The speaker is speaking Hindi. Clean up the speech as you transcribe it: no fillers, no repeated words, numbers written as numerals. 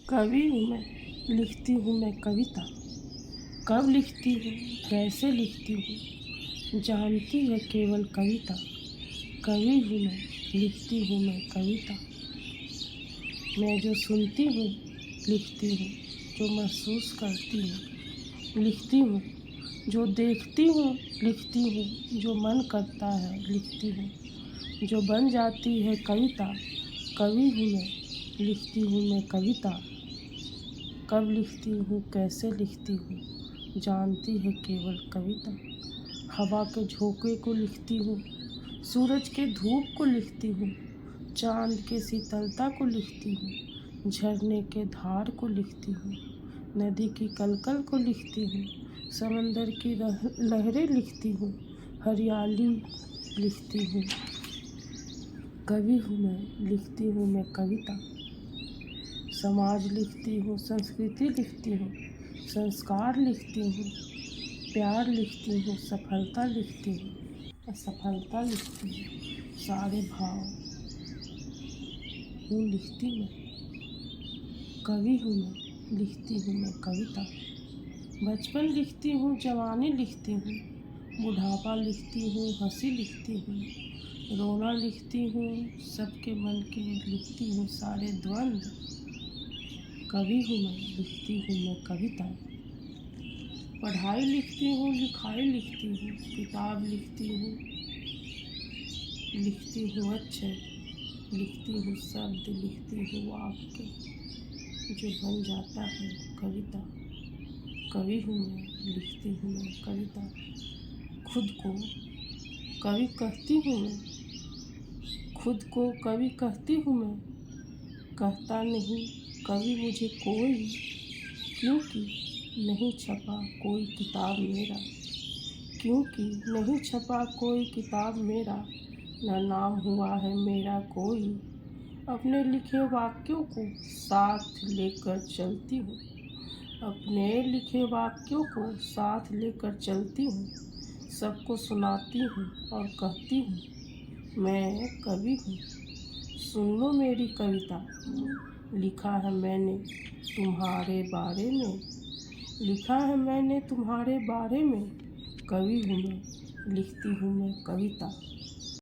कवि हूँ मैं, लिखती हूँ मैं कविता। कब लिखती हूँ, कैसे लिखती हूँ, जानती है केवल कविता। कवि हूँ मैं, लिखती हूँ मैं कविता। मैं जो सुनती हूँ, लिखती हूँ, जो महसूस करती हूँ, लिखती हूँ, जो देखती हूँ, लिखती हूँ, जो मन करता है, लिखती हूँ, जो बन जाती है कविता। कवि हूँ मैं, लिखती हूँ मैं कविता। कब लिखती हूँ, कैसे लिखती हूँ, जानती है केवल कविता। हवा के झोंके को लिखती हूँ, सूरज के धूप को लिखती हूँ, चाँद के शीतलता को लिखती हूँ, झरने के धार को लिखती हूँ, नदी की कलकल को लिखती हूँ, समंदर की लहरें लिखती हूँ, हरियाली लिखती हूँ। कवि हूँ मैं, लिखती हूँ मैं कविता। समाज लिखती हूँ, संस्कृति लिखती हूँ, संस्कार लिखती हूँ, प्यार लिखती हूँ, सफलता लिखती हूँ, असफलता लिखती हूँ, सारे भाव हूँ लिखती मैं। कवि हूँ मैं, लिखती हूँ मैं कविता। बचपन लिखती हूँ, जवानी लिखती हूँ, बुढ़ापा लिखती हूँ, हंसी लिखती हूँ, रोना लिखती हूँ, सबके मन के लिखती हूँ, सारे द्वंद्व। कवि हूँ मैं, लिखती हूँ मैं कविता। पढ़ाई लिखती हूँ, लिखाई लिखती हूँ, किताब लिखती हूँ, लिखती हूँ अक्षर, लिखती हूँ शब्द, लिखती हूँ वाक्य, जो बन जाता है कविता। कवि हूँ मैं, लिखती हूँ मैं कविता। खुद को कवि कहती हूँ मैं, खुद को कवि कहती हूँ मैं। कहता नहीं कवि मुझे कोई, क्योंकि नहीं छपा कोई किताब मेरा। क्योंकि नहीं छपा कोई किताब मेरा, न नाम हुआ है मेरा कोई। अपने लिखे वाक्यों को साथ लेकर चलती हूँ, अपने लिखे वाक्यों को साथ लेकर चलती हूँ, सबको सुनाती हूँ और कहती हूँ मैं कवि हूँ। सुन लो मेरी कविता, लिखा है मैंने तुम्हारे बारे में, लिखा है मैंने तुम्हारे बारे में। कवि हूँ मैं, लिखती हूँ मैं कविता।